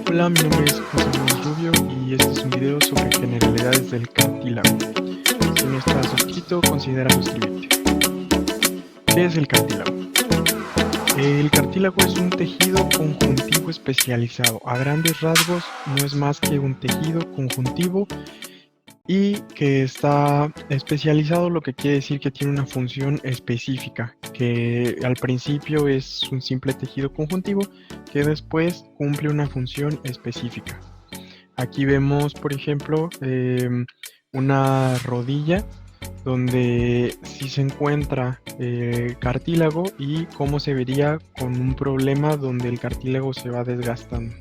Hola, mi nombre es José Luis Rubio y este es un video sobre generalidades del cartílago. Si no estás suscrito, considera suscribirte. ¿Qué es el cartílago? El cartílago es un tejido conjuntivo especializado. A grandes rasgos, no es más que un tejido conjuntivo y que está especializado, lo que quiere decir que tiene una función específica, que al principio es un simple tejido conjuntivo que después cumple una función específica. Aquí vemos, por ejemplo, una rodilla donde sí se encuentra cartílago y cómo se vería con un problema donde el cartílago se va desgastando,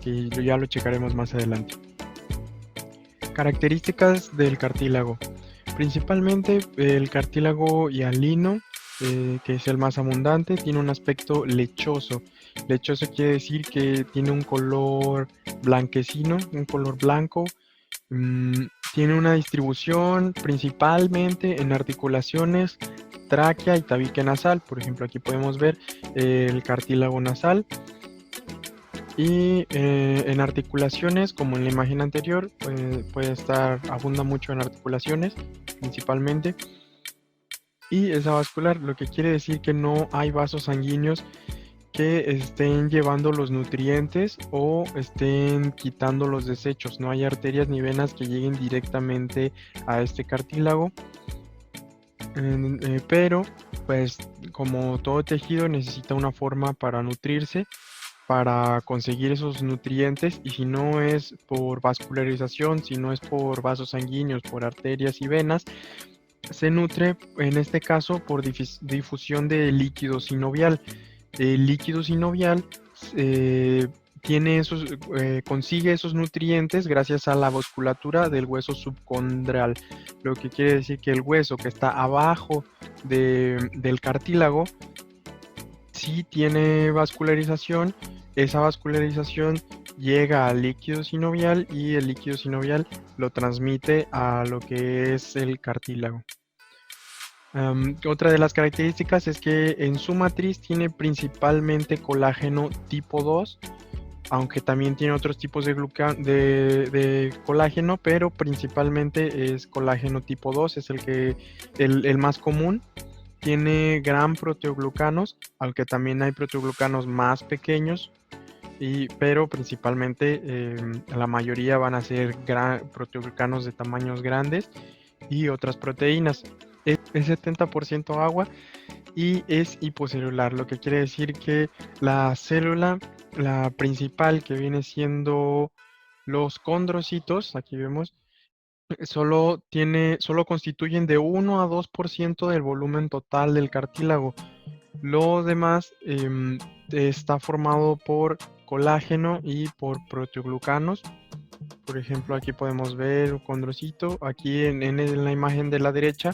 que ya lo checaremos más adelante. Características del cartílago. Principalmente el cartílago hialino, que es el más abundante, tiene un aspecto lechoso. Lechoso quiere decir que tiene un color blanquecino, un color blanco. Tiene una distribución principalmente en articulaciones, tráquea y tabique nasal. Por ejemplo, aquí podemos ver el cartílago nasal. Y en articulaciones, como en la imagen anterior, abunda mucho en articulaciones, principalmente. Y es avascular, lo que quiere decir que no hay vasos sanguíneos que estén llevando los nutrientes o estén quitando los desechos. No hay arterias ni venas que lleguen directamente a este cartílago. Pero, pues, como todo tejido necesita una forma para nutrirse, para conseguir esos nutrientes, y si no es por vascularización, si no es por vasos sanguíneos, por arterias y venas, se nutre en este caso por difusión de líquido sinovial. El líquido sinovial eh, consigue esos nutrientes gracias a la vasculatura del hueso subcondral, lo que quiere decir que el hueso que está abajo del cartílago sí tiene vascularización. Esa vascularización llega al líquido sinovial y el líquido sinovial lo transmite a lo que es el cartílago. Otra de las características es que en su matriz tiene principalmente colágeno tipo 2, aunque también tiene otros tipos de colágeno, pero principalmente es colágeno tipo 2, es el más común. Tiene gran proteoglucanos, aunque también hay proteoglucanos más pequeños, pero principalmente la mayoría van a ser proteoglucanos de tamaños grandes y otras proteínas. Es 70% agua y es hipocelular, lo que quiere decir que la célula, la principal, que viene siendo los condrocitos, aquí vemos, solo constituyen de 1 a 2% del volumen total del cartílago. Lo demás está formado por colágeno y por proteoglucanos. Por ejemplo, aquí podemos ver un condrocito. Aquí en la imagen de la derecha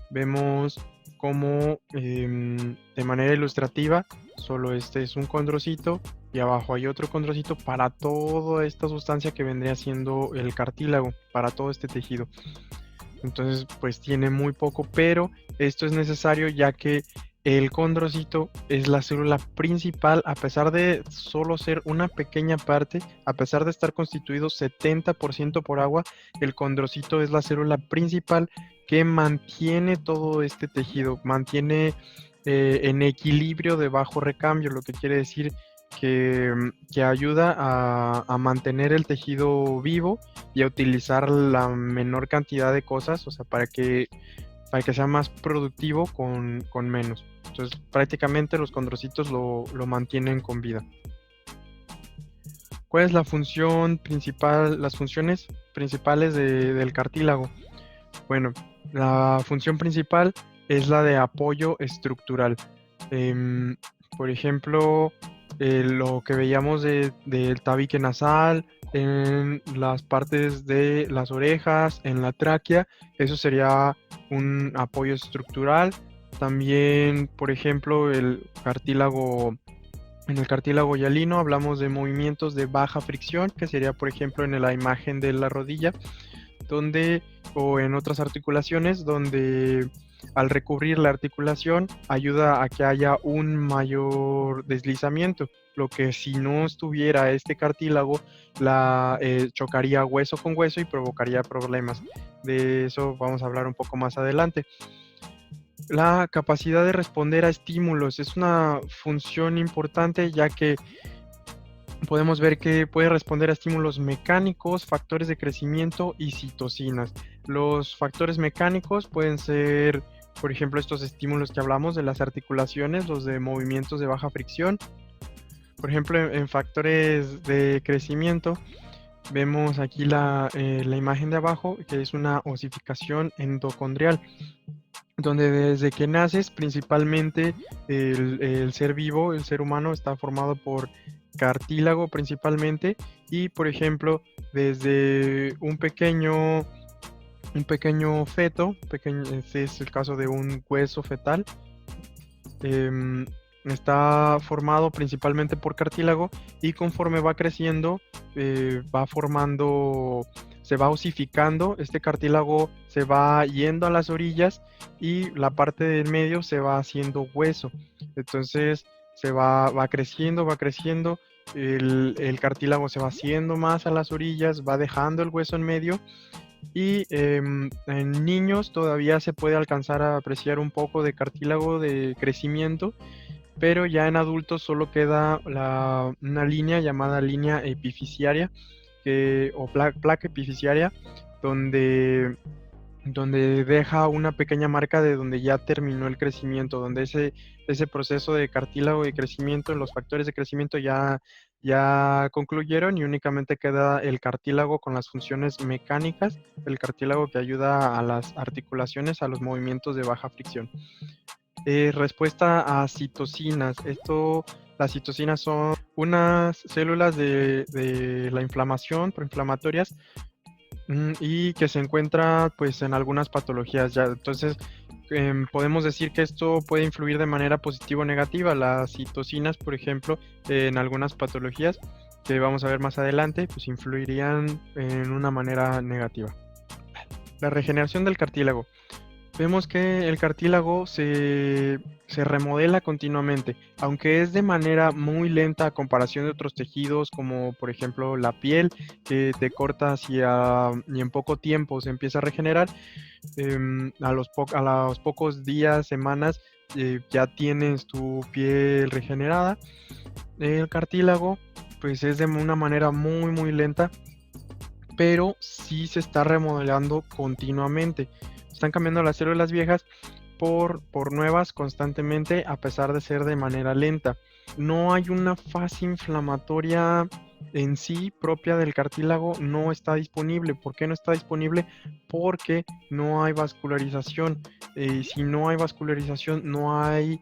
vemos cómo de manera ilustrativa solo este es un condrocito y abajo hay otro condrocito para toda esta sustancia que vendría siendo el cartílago, para todo este tejido. Entonces, pues tiene muy poco, pero esto es necesario ya que el condrocito es la célula principal, a pesar de solo ser una pequeña parte, a pesar de estar constituido 70% por agua, el condrocito es la célula principal que mantiene todo este tejido, mantiene en equilibrio de bajo recambio, lo que quiere decir que ayuda a mantener el tejido vivo y a utilizar la menor cantidad de cosas, o sea, para que sea más productivo con menos. Entonces, prácticamente los condrocitos lo mantienen con vida. ¿Cuál es la función principal, las funciones principales del cartílago? Bueno, la función principal es la de apoyo estructural. Por ejemplo, lo que veíamos del tabique nasal, en las partes de las orejas, en la tráquea, eso sería un apoyo estructural. También, por ejemplo, en el cartílago hialino hablamos de movimientos de baja fricción, que sería, por ejemplo, en la imagen de la rodilla, o en otras articulaciones, donde al recubrir la articulación ayuda a que haya un mayor deslizamiento, lo que si no estuviera este cartílago, chocaría hueso con hueso y provocaría problemas. De eso vamos a hablar un poco más adelante. La capacidad de responder a estímulos es una función importante, ya que podemos ver que puede responder a estímulos mecánicos, factores de crecimiento y citocinas. Los factores mecánicos pueden ser, por ejemplo, estos estímulos que hablamos de las articulaciones, los de movimientos de baja fricción. Por ejemplo, en factores de crecimiento, vemos aquí la imagen de abajo, que es una osificación endocondrial, donde desde que naces, principalmente el ser vivo, el ser humano, está formado por cartílago principalmente, y por ejemplo, desde un pequeño feto, este es el caso de un hueso fetal, está formado principalmente por cartílago, y conforme va creciendo, se va osificando, este cartílago se va yendo a las orillas y la parte del medio se va haciendo hueso. Entonces va creciendo, el cartílago se va haciendo más a las orillas, va dejando el hueso en medio, y en niños todavía se puede alcanzar a apreciar un poco de cartílago de crecimiento, pero ya en adultos solo queda una línea llamada línea epifisiaria, o placa epifisiaria, donde deja una pequeña marca de donde ya terminó el crecimiento, donde ese proceso de cartílago de crecimiento, los factores de crecimiento ya concluyeron, y únicamente queda el cartílago con las funciones mecánicas, el cartílago que ayuda a las articulaciones, a los movimientos de baja fricción. Respuesta a citocinas. Las citocinas son unas células de la inflamación, proinflamatorias, y que se encuentra pues en algunas patologías ya. Entonces podemos decir que esto puede influir de manera positiva o negativa. Las citocinas, por ejemplo, en algunas patologías que vamos a ver más adelante, pues influirían en una manera negativa. La regeneración del cartílago. Vemos que el cartílago se remodela continuamente, aunque es de manera muy lenta a comparación de otros tejidos, como por ejemplo la piel, que te cortas y en poco tiempo se empieza a regenerar. A los pocos días, semanas, ya tienes tu piel regenerada. El cartílago pues es de una manera muy muy lenta, pero sí se está remodelando continuamente. Están cambiando las células viejas por nuevas constantemente, a pesar de ser de manera lenta. No hay una fase inflamatoria en sí propia del cartílago, no está disponible. ¿Por qué no está disponible? Porque no hay vascularización. Si no hay vascularización, no hay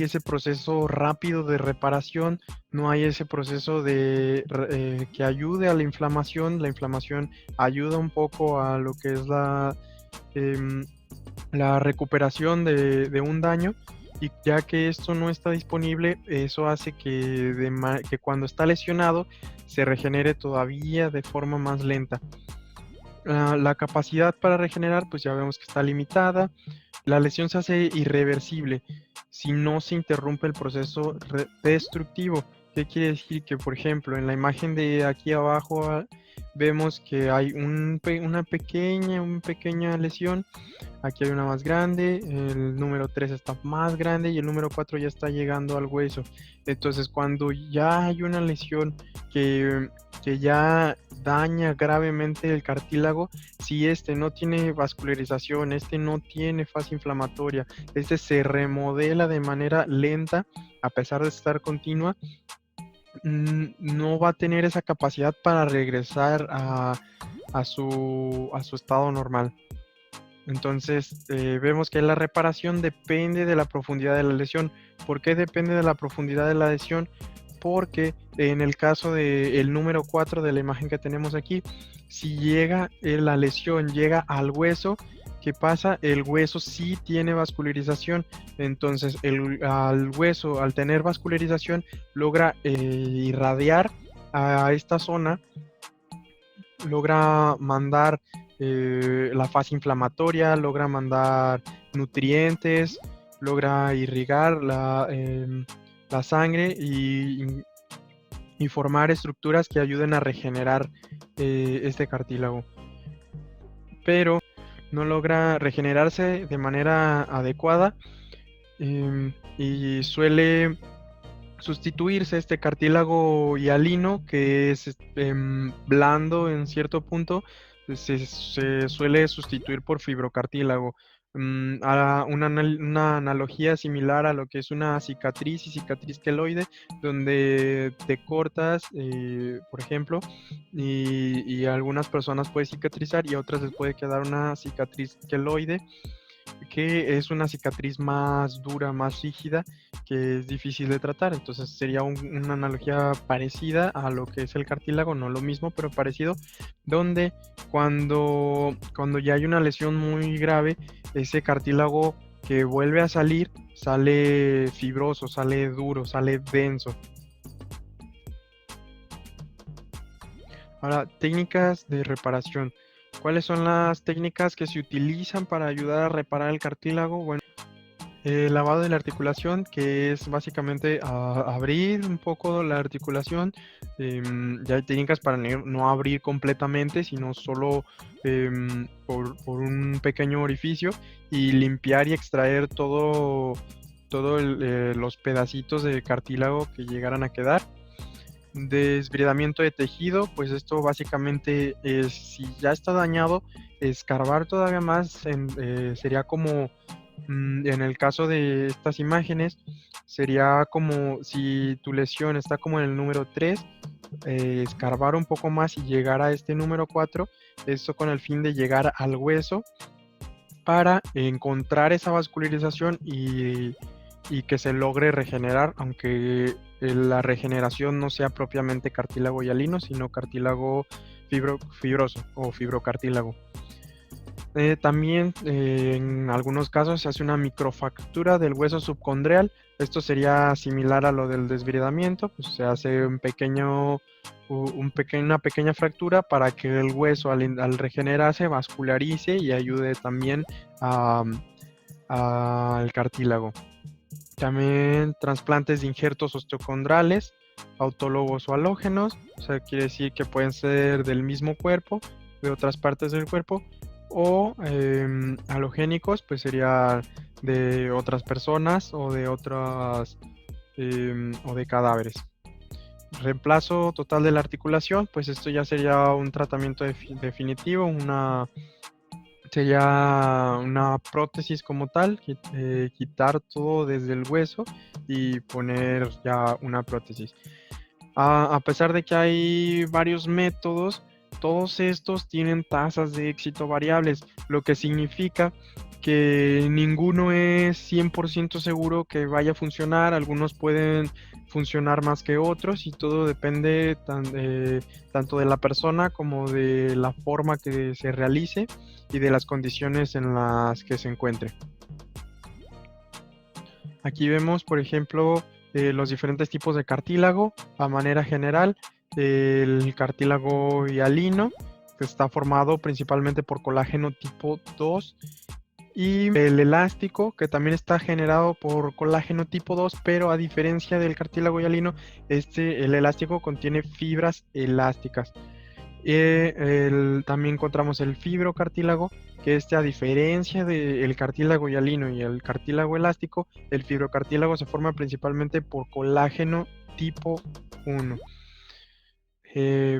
ese proceso rápido de reparación, no hay ese proceso que ayude a la inflamación. La inflamación ayuda un poco a lo que es la recuperación de un daño, y ya que esto no está disponible, eso hace que cuando está lesionado se regenere todavía de forma más lenta. La capacidad para regenerar, pues ya vemos que está limitada. La lesión se hace irreversible si no se interrumpe el proceso destructivo. ¿Qué quiere decir? Que, por ejemplo, en la imagen de aquí abajo vemos que hay una pequeña lesión. Aquí hay una más grande, el número 3 está más grande y el número 4 ya está llegando al hueso. Entonces, cuando ya hay una lesión que ya daña gravemente el cartílago, si este no tiene vascularización, este no tiene fase inflamatoria, este se remodela de manera lenta, a pesar de estar continua, no va a tener esa capacidad para regresar a su estado normal. Entonces, vemos que la reparación depende de la profundidad de la lesión. ¿Por qué depende de la profundidad de la lesión? Porque en el caso del número 4 de la imagen que tenemos aquí, si la lesión llega al hueso, ¿qué pasa? El hueso sí tiene vascularización. Entonces, al hueso, al tener vascularización, logra irradiar a esta zona logra mandar la fase inflamatoria, logra mandar nutrientes, logra irrigar la sangre y formar estructuras que ayuden a regenerar este cartílago. Pero no logra regenerarse de manera adecuada y suele sustituirse este cartílago hialino, que es blando en cierto punto, se suele sustituir por fibrocartílago. Una analogía similar a lo que es una cicatriz y cicatriz queloide, donde te cortas, por ejemplo, y a algunas personas puede cicatrizar y a otras les puede quedar una cicatriz queloide, que es una cicatriz más dura, más rígida, que es difícil de tratar. Entonces sería una analogía parecida a lo que es el cartílago, no lo mismo, pero parecido, donde cuando ya hay una lesión muy grave, ese cartílago que vuelve a salir, sale fibroso, sale duro, sale denso. Ahora, técnicas de reparación. ¿Cuáles son las técnicas que se utilizan para ayudar a reparar el cartílago? Bueno, el lavado de la articulación, que es básicamente abrir un poco la articulación. Ya hay técnicas para no abrir completamente, sino solo por un pequeño orificio, y limpiar y extraer todos los pedacitos de cartílago que llegaran a quedar. Desbridamiento de tejido, pues esto básicamente es, si ya está dañado, escarbar todavía más, sería como, en el caso de estas imágenes, sería como si tu lesión está como en el número 3, escarbar un poco más y llegar a este número 4, esto con el fin de llegar al hueso para encontrar esa vascularización y que se logre regenerar, aunque la regeneración no sea propiamente cartílago hialino, sino cartílago fibroso o fibrocartílago. También en algunos casos se hace una microfractura del hueso subcondrial. Esto sería similar a lo del desbridamiento, pues se hace una pequeña fractura para que el hueso al regenerarse vascularice y ayude también al cartílago. También trasplantes de injertos osteocondrales, autólogos o halógenos, o sea, quiere decir que pueden ser del mismo cuerpo, de otras partes del cuerpo, o halogénicos, pues sería de otras personas o de otras o de cadáveres. Reemplazo total de la articulación, pues esto ya sería un tratamiento definitivo, sería una prótesis como tal, quitar todo desde el hueso y poner ya una prótesis. A pesar de que hay varios métodos, todos estos tienen tasas de éxito variables, lo que significa que ninguno es 100% seguro que vaya a funcionar. Algunos pueden funcionar más que otros y todo depende tanto de la persona como de la forma que se realice y de las condiciones en las que se encuentre. Aquí vemos, por ejemplo, los diferentes tipos de cartílago. A manera general, el cartílago hialino, que está formado principalmente por colágeno tipo 2, y el elástico, que también está generado por colágeno tipo 2, pero a diferencia del cartílago hialino, el elástico contiene fibras elásticas. También encontramos el fibrocartílago, que a diferencia del cartílago hialino y el cartílago elástico, el fibrocartílago se forma principalmente por colágeno tipo 1.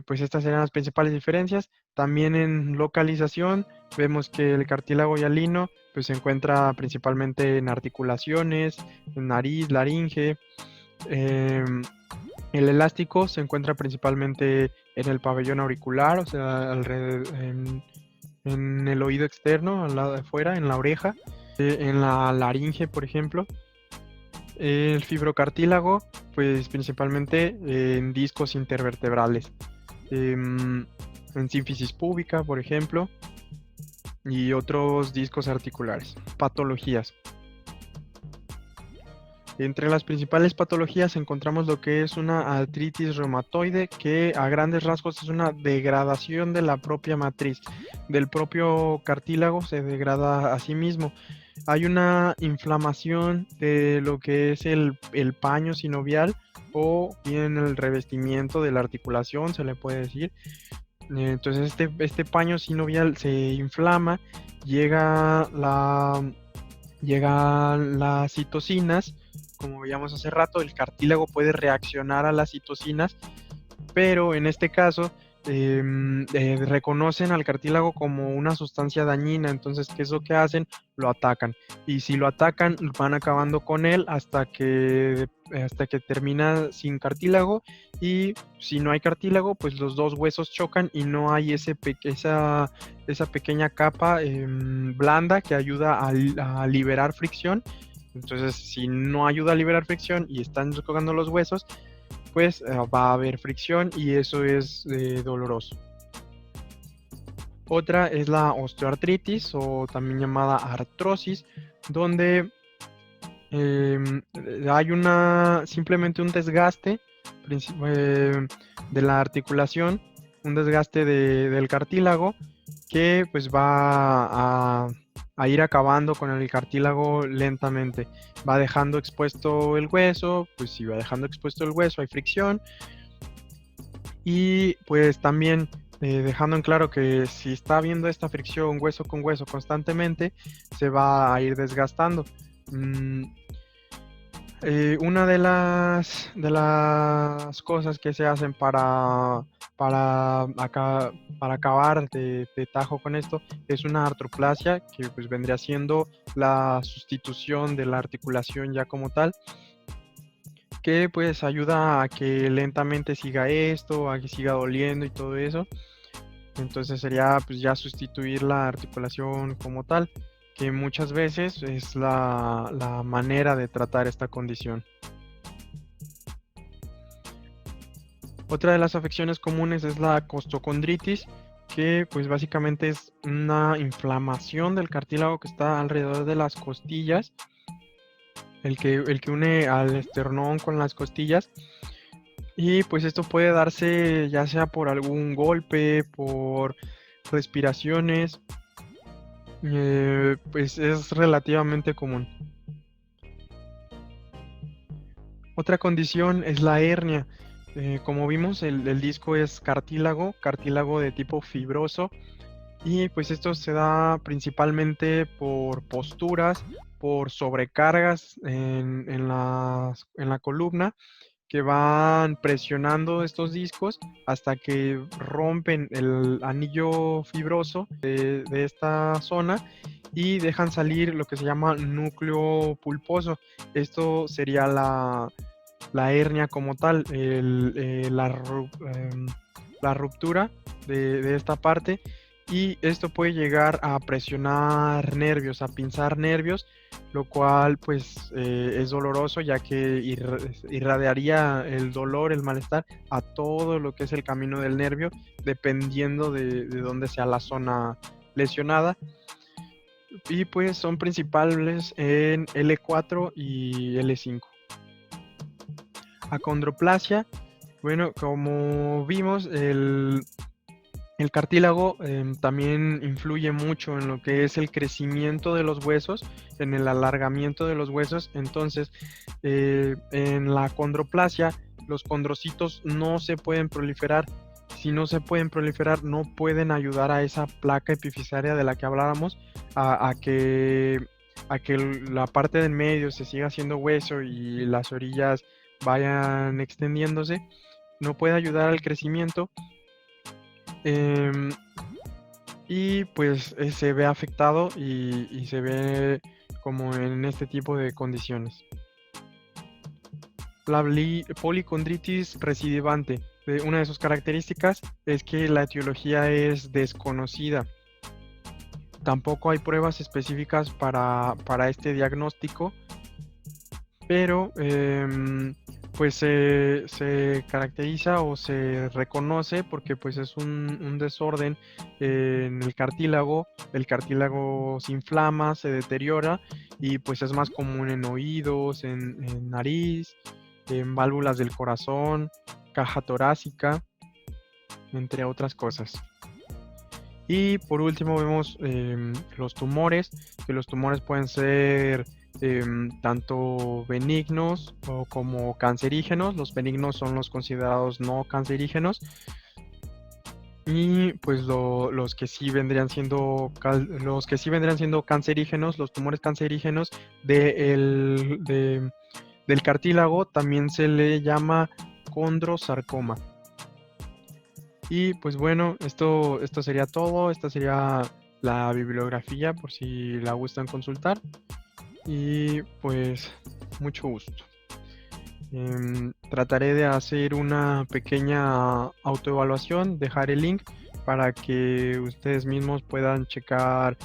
Pues estas serán las principales diferencias. También en localización vemos que el cartílago hialino pues, se encuentra principalmente en articulaciones, en nariz, laringe. El elástico se encuentra principalmente en el pabellón auricular, o sea, en el oído externo, al lado de afuera, en la oreja, en la laringe, por ejemplo. El fibrocartílago, pues principalmente en discos intervertebrales, en sínfisis púbica, por ejemplo, y otros discos articulares. Patologías. Entre las principales patologías encontramos lo que es una artritis reumatoide, que a grandes rasgos es una degradación de la propia matriz, del propio cartílago se degrada a sí mismo. Hay una inflamación de lo que es el paño sinovial o bien el revestimiento de la articulación, se le puede decir. Entonces este paño sinovial se inflama, llega llegan las citocinas, como veíamos hace rato, el cartílago puede reaccionar a las citocinas, pero en este caso reconocen al cartílago como una sustancia dañina, entonces, ¿qué es lo que hacen? Lo atacan, y si lo atacan, van acabando con él hasta que termina sin cartílago, y si no hay cartílago, pues los dos huesos chocan y no hay esa pequeña capa blanda que ayuda a liberar fricción. Entonces, si no ayuda a liberar fricción y están chocando los huesos, pues va a haber fricción y eso es doloroso. Otra es la osteoartritis o también llamada artrosis, donde hay simplemente un desgaste de la articulación, un desgaste del cartílago que pues va a ir acabando con el cartílago lentamente. Va dejando expuesto el hueso, pues si va dejando expuesto el hueso hay fricción, y pues también dejando en claro que si está habiendo esta fricción hueso con hueso constantemente, se va a ir desgastando. Una de las cosas que se hacen para acabar de tajo con esto es una artroplasia, que pues vendría siendo la sustitución de la articulación ya como tal, que pues ayuda a que lentamente siga esto, a que siga doliendo y todo eso. Entonces sería pues ya sustituir la articulación como tal, que muchas veces es la manera de tratar esta condición. Otra de las afecciones comunes es la costocondritis, que pues básicamente es una inflamación del cartílago que está alrededor de las costillas, el que une al esternón con las costillas. Y pues esto puede darse ya sea por algún golpe, por respiraciones, pues es relativamente común. Otra condición es la hernia. Como vimos, el disco es cartílago de tipo fibroso, y pues esto se da principalmente por posturas, por sobrecargas en la columna, que van presionando estos discos hasta que rompen el anillo fibroso de esta zona y dejan salir lo que se llama núcleo pulposo. Esto sería la hernia como tal, la ruptura de esta parte, y esto puede llegar a presionar nervios, a pinzar nervios, lo cual pues es doloroso, ya que irradiaría el dolor, el malestar a todo lo que es el camino del nervio, dependiendo de dónde sea la zona lesionada. Y pues son principales en L4 y L5. Acondroplasia, bueno, como vimos, el cartílago también influye mucho en lo que es el crecimiento de los huesos, en el alargamiento de los huesos. Entonces, en la acondroplasia, los condrocitos no se pueden proliferar. Si no se pueden proliferar, no pueden ayudar a esa placa epifisaria de la que hablábamos a que la parte del medio se siga haciendo hueso y las orillas vayan extendiéndose. No puede ayudar al crecimiento. Y pues se ve afectado y se ve como en este tipo de condiciones. La policondritis recidivante, una de sus características es que la etiología es desconocida. Tampoco hay pruebas específicas para este diagnóstico, pero Pues se caracteriza o se reconoce porque pues es un desorden en el cartílago se inflama, se deteriora y pues es más común en oídos, en nariz, en válvulas del corazón, caja torácica, entre otras cosas. Y por último vemos los tumores, que los tumores pueden ser tanto benignos o como cancerígenos. Los benignos son los considerados no cancerígenos. Y pues los que sí vendrían siendo cancerígenos, los tumores cancerígenos del cartílago también se le llama condrosarcoma. Y pues bueno, esto sería todo. Esta sería la bibliografía por si la gustan consultar. Y pues mucho gusto. Trataré de hacer una pequeña autoevaluación, dejar el link para que ustedes mismos puedan checar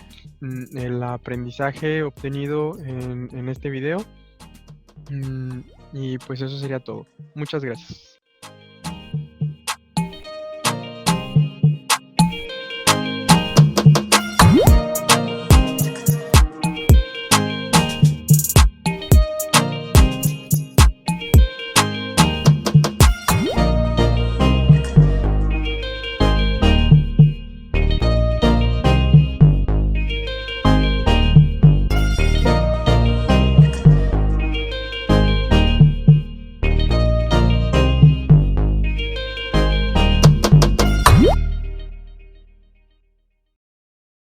el aprendizaje obtenido en este video. Y pues eso sería todo. Muchas gracias.